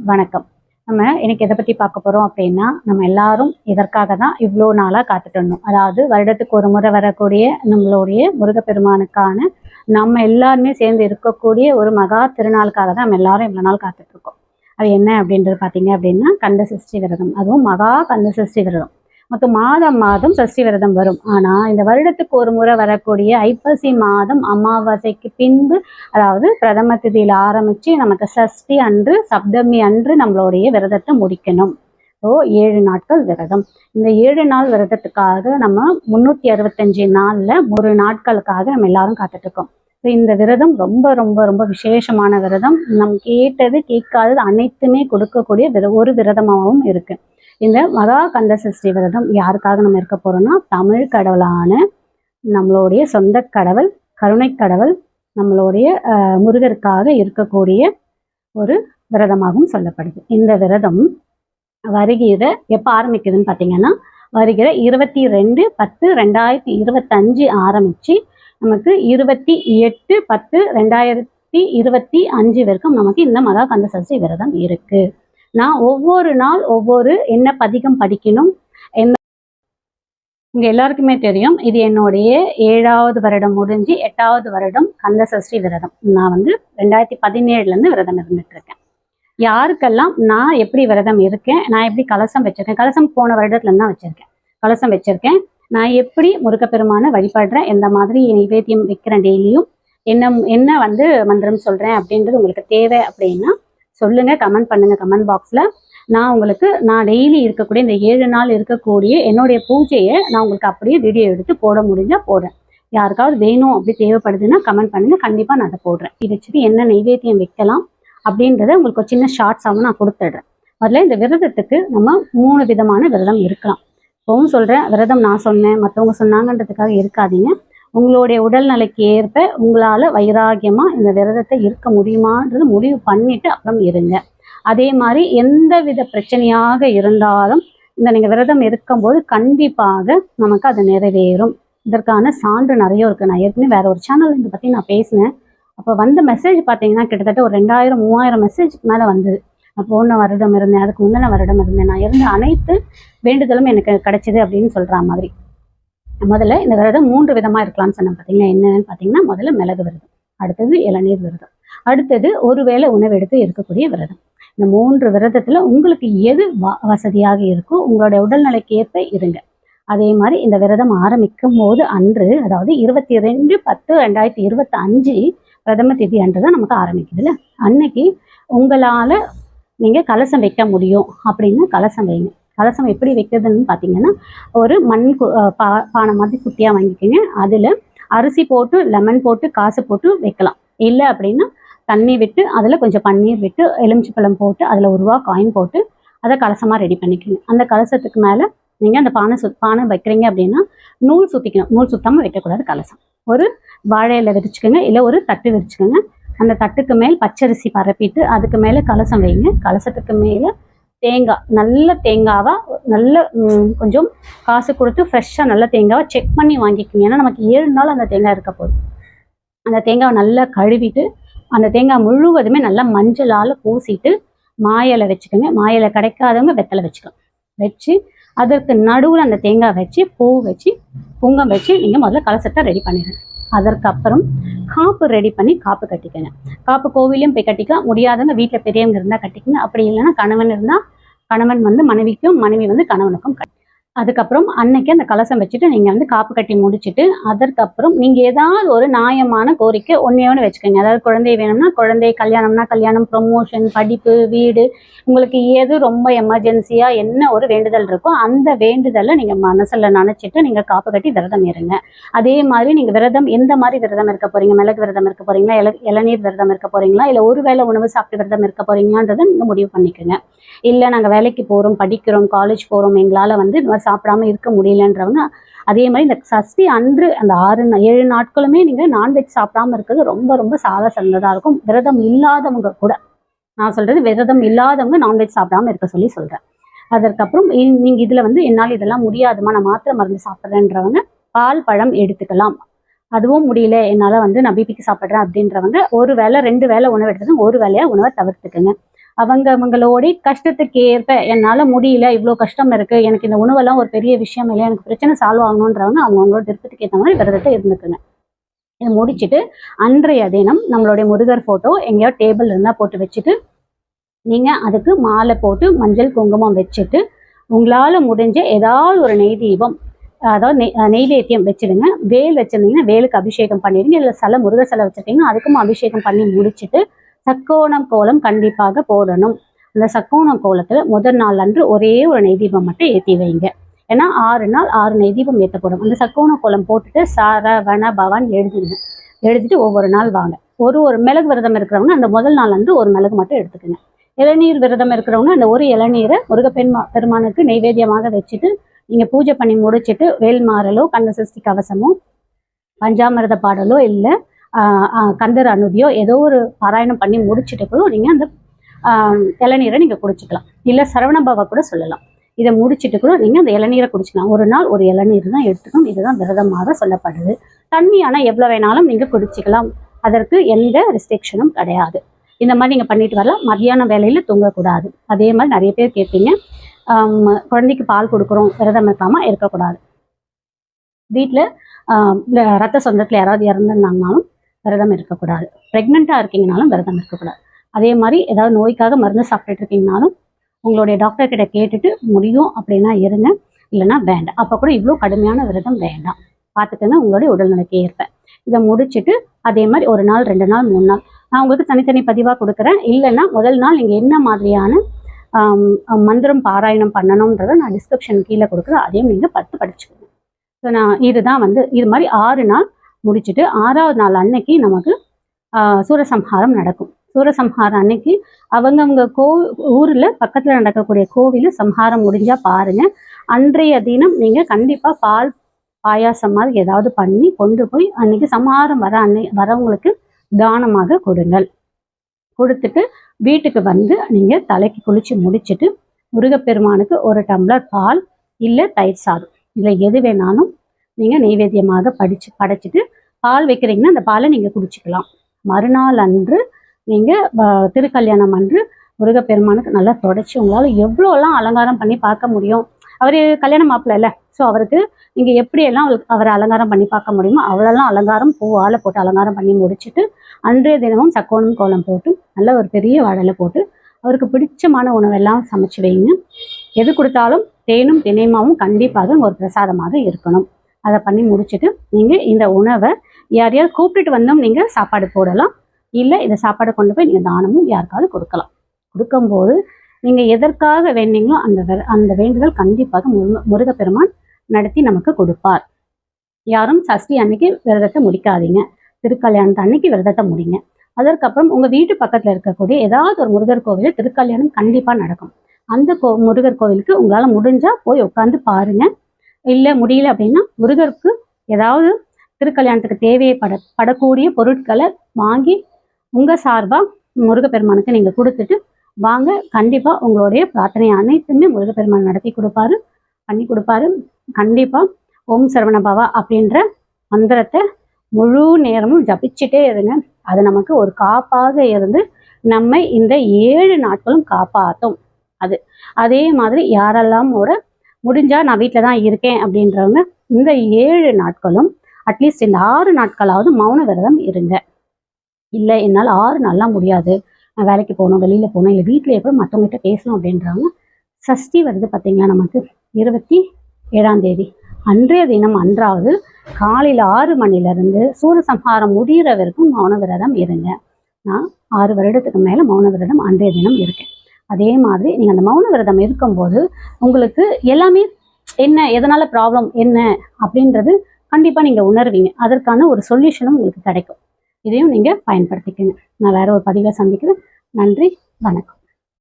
வணக்கம். நம்ம இன்னைக்கு எதை பத்தி பார்க்க போறோம் அப்படின்னா, நம்ம எல்லாரும் இதற்காக தான் இவ்வளோ நாளா காத்துட்டு இருந்தோம். அதாவது வருடத்துக்கு ஒரு முறை வரக்கூடிய நம்மளுடைய முருகப்பெருமானுக்கான நம்ம எல்லாருமே சேர்ந்து இருக்கக்கூடிய ஒரு மகா திருநாளுக்காக தான் நம்ம எல்லாரும் இவ்வளோ நாள் காத்துட்டு இருக்கோம். அது என்ன அப்படின்றது பார்த்தீங்க அப்படின்னா, கந்த சஷ்டி விரதம். அதுவும் மகா கந்த சஷ்டி விரதம். மொத்தம் மாதம் மாதம் சஷ்டி விரதம் வரும். ஆனா இந்த வருடத்துக்கு ஒரு முறை வரக்கூடிய ஐப்பசி மாதம் அமாவாசைக்கு பின்பு, அதாவது பிரதம திதியில ஆரம்பிச்சு நமக்கு சஷ்டி அன்று சப்தமி அன்று நம்மளுடைய விரதத்தை முடிக்கணும். ஸோ 7 நாட்கள் விரதம். இந்த 7 நாள் விரதத்துக்காக நம்ம 365 நாள்ல ஒரு நாட்களுக்காக நம்ம எல்லாரும் காத்துட்டு இருக்கோம். இந்த விரதம் ரொம்ப ரொம்ப ரொம்ப விசேஷமான விரதம். நம் கேட்டது கேட்காதது அனைத்துமே கொடுக்கக்கூடிய ஒரு விரதமாகவும் இருக்கு. இந்த மகா கந்த சஷ்டி விரதம் யாருக்காக நம்ம இருக்க போறோம்னா, தமிழ் கடவுளான நம்மளுடைய சொந்த கடவுள், கருணை கடவுள், நம்மளுடைய முருகருக்காக இருக்கக்கூடிய ஒரு விரதமாகவும் சொல்லப்படுது. இந்த விரதம் வருகிற எப்போ ஆரம்பிக்குதுன்னு பார்த்தீங்கன்னா, வருகிற 22/10/2025 ஆரம்பிச்சு நமக்கு 28/10/2025 வரைக்கும் நமக்கு இந்த மகா கந்த சஷ்டி விரதம் இருக்கு. நான் ஒவ்வொரு நாள் ஒவ்வொரு என்ன பதிகம் படிக்கணும். உங்க எல்லாருக்குமே தெரியும், இது என்னுடைய 7வது வருடம் முடிஞ்சு 8வது வருடம் கந்த சஷ்டி விரதம். நான் 2017 விரதம் இருந்துட்டு இருக்கேன். யாருக்கெல்லாம் நான் எப்படி விரதம் இருக்கேன், நான் எப்படி கலசம் வச்சிருக்கேன், கலசம் போன வருடத்துல தான் வச்சிருக்கேன், கலசம் வச்சிருக்கேன், நான் எப்படி முருகப்பெருமான வழிபடுறேன், எந்த மாதிரி நைவேத்தியம் வைக்கிறேன், டெய்லியும் என்ன மந்திரம் சொல்றேன் அப்படின்றது உங்களுக்கு தேவை அப்படின்னா சொல்லுங்க, கமெண்ட் பண்ணுங்க கமெண்ட் பாக்ஸ்ல. நான் டெய்லி இருக்கக்கூடிய இந்த 7 நாள் இருக்கக்கூடிய என்னுடைய பூஜையை நான் உங்களுக்கு அப்படியே வீடியோ எடுத்து போட முடிஞ்சா போடுறேன். யாருக்காவது வேணும் அப்படி தேவைப்படுதுன்னா கமெண்ட் பண்ணுங்க, கண்டிப்பா நான் அதை போடுறேன். இதை வச்சுட்டு என்ன நைவேத்தியம் வைக்கலாம் அப்படின்றத உங்களுக்கு ஒரு சின்ன ஷார்ட்ஸாகவும் நான் கொடுத்துடுறேன். முதல்ல இந்த விரதத்துக்கு நம்ம 3 விதமான விரதம் இருக்கலாம். இப்பவும் சொல்றேன், விரதம் நான் சொன்னேன் மற்றவங்க சொன்னாங்கன்றதுக்காக இருக்காதீங்க. உங்களுடைய உடல்நிலைக்கு ஏற்ப உங்களால வைராகியமா இந்த விரதத்தை இருக்க முடியுமான்றது முடிவு பண்ணிட்டு அப்புறம் இருங்க. அதே மாதிரி எந்த வித பிரச்சனையாக இருந்தாலும் நீங்க விரதம் இருக்கும்போது கண்டிப்பாக நமக்கு அது நிறைவேறும். இதற்கான சான்று நிறைய இருக்கு. நான் ஏற்கனவே வேற ஒரு சேனல் இதை பத்தி நான் பேசினேன். அப்போ வந்த மெசேஜ் பார்த்தீங்கன்னா கிட்டத்தட்ட ஒரு 2000-3000 மெசேஜ்க்கு மேலே வந்தது. நான் போன வருடம் இருந்தேன், அதுக்கு முந்தின வருடம் இருந்தேன், நான் இருந்த அனைத்து வேண்டுதலும் எனக்கு கிடைச்சிது அப்படின்னு சொல்ற மாதிரி. முதல்ல இந்த விரதம் 3 விதமா இருக்கலாம்னு சொன்னேன். பார்த்தீங்கன்னா என்னன்னு பார்த்தீங்கன்னா, முதல்ல மிளகு விரதம், அடுத்தது இளநீர் விரதம், அடுத்தது ஒருவேளை உணவு எடுத்து இருக்கக்கூடிய விரதம். இந்த 3 விரதத்துல உங்களுக்கு எது வசதியாக இருக்கோ உங்களுடைய உடல்நிலைக்கு ஏற்ப இருங்க. அதே மாதிரி இந்த விரதம் ஆரம்பிக்கும் போது அன்று, அதாவது 22/10/2025 பிரதம திதி அன்றுதான் நமக்கு ஆரம்பிக்குதுல்ல, அன்னைக்கு உங்களால நீங்க கலசம் வைக்க முடியும் அப்படின்னா கலசம் வைங்க. கலசம் எப்படி வைக்கிறதுன்னு பார்த்தீங்கன்னா, ஒரு மண் பானை மாதிரி குட்டியா வாங்கிக்கோங்க. அதுல அரிசி போட்டு லெமன் போட்டு காசு போட்டு வைக்கலாம். இல்லை அப்படின்னா தண்ணி விட்டு அதில் கொஞ்சம் பன்னீர் விட்டு எலுமிச்சப்பழம் போட்டு அதில் ₹1 காயின் போட்டு அதை கலசமாக ரெடி பண்ணிக்கோங்க. அந்த கலசத்துக்கு மேலே நீங்கள் அந்த பானை வைக்கிறீங்க அப்படின்னா நூல் சுற்றிக்கணும். நூல் சுத்தாமல் வைக்கக்கூடாது கலசம். ஒரு வாழை இலை விரிச்சுக்கோங்க, இல்லை ஒரு தட்டு விரிச்சுக்கோங்க. அந்த தட்டுக்கு மேல் பச்சரிசி பரப்பிட்டு அதுக்கு மேலே கலசம் வைங்க. கலசத்துக்கு மேலே தேங்காய், நல்ல தேங்காவாக, நல்ல கொஞ்சம் காசு கொடுத்து ஃப்ரெஷ்ஷாக நல்ல தேங்காவை செக் பண்ணி வாங்கிக்கோங்க. ஏன்னா நமக்கு 7 நாள் அந்த தேங்காய் இருக்க போகுது. அந்த தேங்காவை நல்லா கழுவிட்டு அந்த தேங்காய் முழுவதுமே நல்லா மஞ்சளால் பூசிட்டு மாயிலை வச்சுக்கோங்க. மாயிலை கிடைக்காதவங்க வெத்தலை வச்சுக்கோங்க. வச்சு அதற்கு நடுவில் அந்த தேங்காய் வச்சு பூ வச்சு குங்குமம் வச்சு நீங்கள் முதல்ல கலசத்தை ரெடி பண்ணிடுங்க. அதற்கப்புறம் காப்பு ரெடி பண்ணி காப்பு கட்டிக்கங்க. காப்பு கோவிலையும் போய் கட்டிக்கலாம், முடியாதவங்க வீட்டில் பெரியவங்க இருந்தால் கட்டிக்கங்க. அப்படி இல்லைன்னா கணவன் இருந்தால் கணவன் மனைவிக்கும், மனைவி கணவனுக்கும் கட்டி. அதுக்கப்புறம் அன்னைக்கு அந்த கலசம் வச்சுட்டு நீங்கள் காப்பு கட்டி முடிச்சுட்டு அதற்கப்புறம் நீங்கள் ஏதாவது ஒரு நியாயமான கோரிக்கை ஒன்று வச்சுக்கோங்க. அதாவது குழந்தை வேணும்னா குழந்தை, கல்யாணம்னா கல்யாணம், ப்ரொமோஷன், படிப்பு, வீடு, உங்களுக்கு எது ரொம்ப எமர்ஜென்சியாக என்ன ஒரு வேண்டுதல் இருக்கோ அந்த வேண்டுதலை நீங்கள் மனசில் நினச்சிட்டு நீங்கள் காப்பு கட்டி விரதம் இருங்க. அதே மாதிரி நீங்கள் விரதம் எந்த மாதிரி விரதம் இருக்க போகிறீங்க, மிளகு விரதம் இருக்க போகிறீங்களா, இளநீர் விரதம் இருக்க போகிறீங்களா, இல்லை ஒரு வேளை உணவு சாப்பிட்டு விரதம் இருக்க போகிறீங்களான்றதை நீங்கள் முடிவு பண்ணிக்கோங்க. இல்லை நாங்கள் வேலைக்கு போகிறோம், படிக்கிறோம், காலேஜ் போகிறோம், எங்களால் சாப்பிடாம இருக்க முடியலன்றவங்க அதே மாதிரி இந்த சஷ்டி அன்று அந்த 7 நாட்களுமே நீங்கள் நான்வெஜ் சாப்பிடாம இருக்கிறது ரொம்ப ரொம்ப சால சிறந்ததாக இருக்கும். விரதம் இல்லாதவங்க கூட, நான் சொல்கிறது விரதம் இல்லாதவங்க நான்வெஜ் சாப்பிடாம இருக்க சொல்லி சொல்கிறேன். அதற்கப்புறம் நீங்கள் இதில் என்னால் இதெல்லாம் முடியாதுமா, நான் மாத்திரை மருந்து சாப்பிட்றேன்றவங்க பால் பழம் எடுத்துக்கலாம். அதுவும் முடியல, என்னால் நான் பிபிக்கு சாப்பிட்றேன் அப்படின்றவங்க ஒரு வேளை 2 வேளை உணவு எடுத்துக்கோங்க, ஒரு வேளையாக உணவை தவிர்த்துக்குங்க. அவங்களோட கஷ்டத்துக்கு ஏற்ப என்னால் முடியல, இவ்வளோ கஷ்டம் இருக்குது, எனக்கு இந்த உணவெல்லாம் ஒரு பெரிய விஷயம் இல்லை, எனக்கு பிரச்சனை சால்வ் ஆகணுன்றவங்க அவங்களோட விருப்பத்துக்கு ஏற்ற மாதிரி விரதத்தை இருந்துக்குங்க. இதை முடிச்சுட்டு அன்றைய தினம் நம்மளுடைய முருகர் ஃபோட்டோ எங்கேயோ டேபிள் இருந்தால் போட்டு வச்சுட்டு நீங்கள் அதுக்கு மாலை போட்டு மஞ்சள் குங்குமம் வச்சுட்டு உங்களால் முடிஞ்ச ஏதாவது ஒரு நெய் தீபம், அதாவது நெய்வேத்தியம் வச்சுடுங்க. வேல் வச்சுருந்தீங்கன்னா வேலுக்கு அபிஷேகம் பண்ணிடுங்க. இல்லை சிலை முருகர் சிலை வச்சுருக்கீங்கன்னா அதுக்கும் அபிஷேகம் பண்ணி முடிச்சுட்டு சக்கோணம் கோலம் கண்டிப்பாக போடணும். அந்த சக்கோணம் கோலத்தில் முதல் நாள் அன்று ஒரே ஒரு நெய் தீபம் மட்டும் ஏற்றி வைங்க. ஏன்னா 6 நாள் 6 நெய் தீபம் ஏற்றப்படும். அந்த சக்கோண கோலம் போட்டுட்டு சரவண பவன் எழுதிடுங்க. எழுதிட்டு ஒவ்வொரு நாள் வாங்க. ஒரு மிளகு விரதம் இருக்கிறவங்க அந்த முதல் நாள் அன்று ஒரு மிளகு மட்டும் எடுத்துக்கோங்க. இளநீர் விரதம் இருக்கிறவங்க அந்த ஒரு இளநீரை பெருமானுக்கு நைவேத்தியமாக வச்சுட்டு நீங்கள் பூஜை பண்ணி முடிச்சுட்டு வேல்மாறலோ கந்த சஷ்டி கவசமோ பஞ்சாமிரத பாடலோ இல்லை கந்தர் அனுதியோ ஏதோ ஒரு பாராயணம் பண்ணி முடிச்சுட்டு கூட நீங்கள் அந்த இளநீரை நீங்கள் குடிச்சிக்கலாம். இல்லை சரவணபாவா கூட சொல்லலாம். இதை முடிச்சுட்டு கூட நீங்கள் அந்த இளநீரை குடிச்சிக்கலாம். ஒரு நாள் ஒரு இளநீர் தான் எடுத்துக்கணும். இதுதான் விரதமாக சொல்லப்படுது. தண்ணி ஆனால் எவ்வளோ வேணாலும் நீங்கள் குடிச்சிக்கலாம். அதற்கு எந்த ரெஸ்ட்ரிக்ஷனும் கிடையாது. இந்த மாதிரி நீங்கள் பண்ணிட்டு வரலாம். மத்தியான வேலையில் தூங்கக்கூடாது. அதே மாதிரி நிறைய பேர் கேட்பீங்க, குழந்தைக்கு பால் கொடுக்குறோம், விரதம் இருக்காமல் இருக்கக்கூடாது. வீட்டில் ரத்த சொந்தத்தில் யாராவது இறந்துருந்தாங்கனாலும் விரதம் இருக்கக்கூடாது. ப்ரெக்னெண்ட்டாக இருக்கீங்கனாலும் விரதம் இருக்கக்கூடாது. அதே மாதிரி ஏதாவது நோய்க்காக மருந்து சாப்பிட்டுட்டு இருக்கீங்கனாலும் உங்களுடைய டாக்டர் கிட்ட கேட்டுட்டு முடியும் அப்படின்னா இருங்க, இல்லைன்னா வேண்டாம். அப்போ கூட இவ்வளோ கடுமையான விரதம் வேண்டாம். பார்த்துக்கோங்க உங்களுடைய உடல்நிலைக்கு ஏற்ப. இதை முடிச்சுட்டு அதே மாதிரி ஒரு நாள் 2 நாள் 3 நாள் நான் உங்களுக்கு தனித்தனி பதிவாக கொடுக்குறேன். இல்லைன்னா முதல் நாள் நீங்கள் என்ன மாதிரியான மந்திரம் பாராயணம் பண்ணணுன்றதை நான் டிஸ்கிரிப்ஷன் கீழே கொடுக்குறேன். அதையும் நீங்கள் படிச்சுக்கோங்க. ஸோ நான் இதுதான் இது மாதிரி 6 நாள் முடிச்சுட்டு 6ஆவது நாள் அன்னைக்கு நமக்கு சூரசம்ஹாரம் நடக்கும். சூரசம்ஹாரம் அன்னைக்கு அவங்கவுங்க ஊரில் பக்கத்தில் நடக்கக்கூடிய கோவிலில் சம்ஹாரம் முடிஞ்சால் பாருங்கள். அன்றைய தினம் நீங்கள் கண்டிப்பாக பால் பாயாசம் மாதிரி ஏதாவது பண்ணி கொண்டு போய் அன்னைக்கு சம்ஹாரம் வரவங்களுக்கு தானமாக கொடுங்கள். கொடுத்துட்டு வீட்டுக்கு வந்து நீங்கள் தலைக்கு குளித்து முடிச்சுட்டு முருகப்பெருமானுக்கு ஒரு டம்ளர் பால் இல்லை தயிர் சாதம் இதில் எது வேணாலும் நீங்கள் நெய்வேத்தியமாக படைச்சிட்டு பால் வைக்கிறீங்கன்னா அந்த பாலை நீங்கள் குடிச்சிக்கலாம். மறுநாள் அன்று நீங்கள் திருக்கல்யாணம் அன்று முருகப்பெருமானுக்கு நல்லா தொடச்சி உங்களால் எவ்வளோலாம் அலங்காரம் பண்ணி பார்க்க முடியும். அவர் கல்யாணம் மாப்பிள்ள இல்லை, ஸோ அவருக்கு நீங்கள் எப்படியெல்லாம் அவரை அலங்காரம் பண்ணி பார்க்க முடியுமோ அவ்வளோலாம் அலங்காரம் பூவால் போட்டு அலங்காரம் பண்ணி முடிச்சுட்டு அன்றைய தினமும் சக்கோணம் கோலம் போட்டு நல்ல ஒரு பெரிய வாழலை போட்டு அவருக்கு பிடிச்சமான உணவெல்லாம் சமைச்சு வைங்க. எது கொடுத்தாலும் தேனும் தினைமாவும் கண்டிப்பாக ஒரு பிரசாதமாக இருக்கணும். அதை பண்ணி முடிச்சுட்டு நீங்கள் இந்த உணவை யாரையாவது கூப்பிட்டுட்டு வந்தோம் நீங்கள் சாப்பாடு போடலாம். இல்லை இதை சாப்பாடை கொண்டு போய் நீங்கள் தானமும் யாருக்காவது கொடுக்கலாம். கொடுக்கும்போது நீங்கள் எதற்காக வேண்டிங்களோ அந்த வேண்டுதல் கண்டிப்பாக முருகப்பெருமான் நடத்தி நமக்கு கொடுப்பார். யாரும் சஷ்டி அன்னைக்கு விரதத்தை முடிக்காதீங்க. திருக்கல்யாணத்து அன்னைக்கு விரதத்தை முடிங்க. அதற்கப்புறம் உங்கள் வீட்டு பக்கத்தில் இருக்கக்கூடிய ஏதாவது ஒரு முருகர் கோவிலில் திருக்கல்யாணம் கண்டிப்பாக நடக்கும். அந்த முருகர் கோவிலுக்கு உங்களால் முடிஞ்சால் போய் உட்காந்து பாருங்கள். இல்லை முடியல அப்படின்னா முருகருக்கு ஏதாவது திருக்கல்யாணத்துக்கு தேவைப்படக்கூடிய பொருட்களை வாங்கி உங்கள் சார்பாக முருகப்பெருமானுக்கு நீங்கள் கொடுத்துட்டு வாங்க. கண்டிப்பாக உங்களுடைய பிரார்த்தனை அனைத்துமே முருகப்பெருமான் நடத்தி கொடுப்பாரு, பண்ணி கொடுப்பாரு. கண்டிப்பாக ஓம் சரவண பவா அப்படின்ற மந்திரத்தை முழு நேரமும் ஜபிச்சுட்டே இருங்க. அது நமக்கு ஒரு காப்பாக இருந்து நம்மை இந்த 7 நாட்களும் காப்பாற்றும். அதே மாதிரி யாரெல்லாம் முடிஞ்சால் நான் வீட்டில் தான் இருக்கேன் அப்படின்றவங்க இந்த 7 நாட்களும் அட்லீஸ்ட் இந்த 6 நாட்களாவது மௌன விரதம் இருங்க. இல்லை என்னால் 6 நாள்லாம் முடியாது, நான் வேலைக்கு போகணும், வெளியில் போகணும், இல்லை வீட்டில் எப்படி மற்றவங்ககிட்ட பேசணும் அப்படின்றவங்க சஷ்டி வருது பார்த்தீங்களா நமக்கு 27ஆம் தேதி அன்றைய தினம் அன்றாவது காலையில் 6 மணிலேருந்து சூரசம்ஹாரம் முடிகிற வரைக்கும் மௌன விரதம் இருங்க. நான் 6 வருடத்துக்கு மேலே மௌன விரதம் அன்றைய தினம் இருக்கேன். அதே மாதிரி நீங்கள் அந்த மௌன விரதம் இருக்கும்போது உங்களுக்கு எல்லாமே என்ன எதனால் ப்ராப்ளம் என்ன அப்படின்றது கண்டிப்பாக நீங்கள் உணர்வீங்க. அதற்கான ஒரு சொல்யூஷனும் உங்களுக்கு கிடைக்கும். இதையும் நீங்கள் பயன்படுத்திக்கங்க. நான் வேற ஒரு பதிவை சந்திக்கிறேன். நன்றி, வணக்கம்.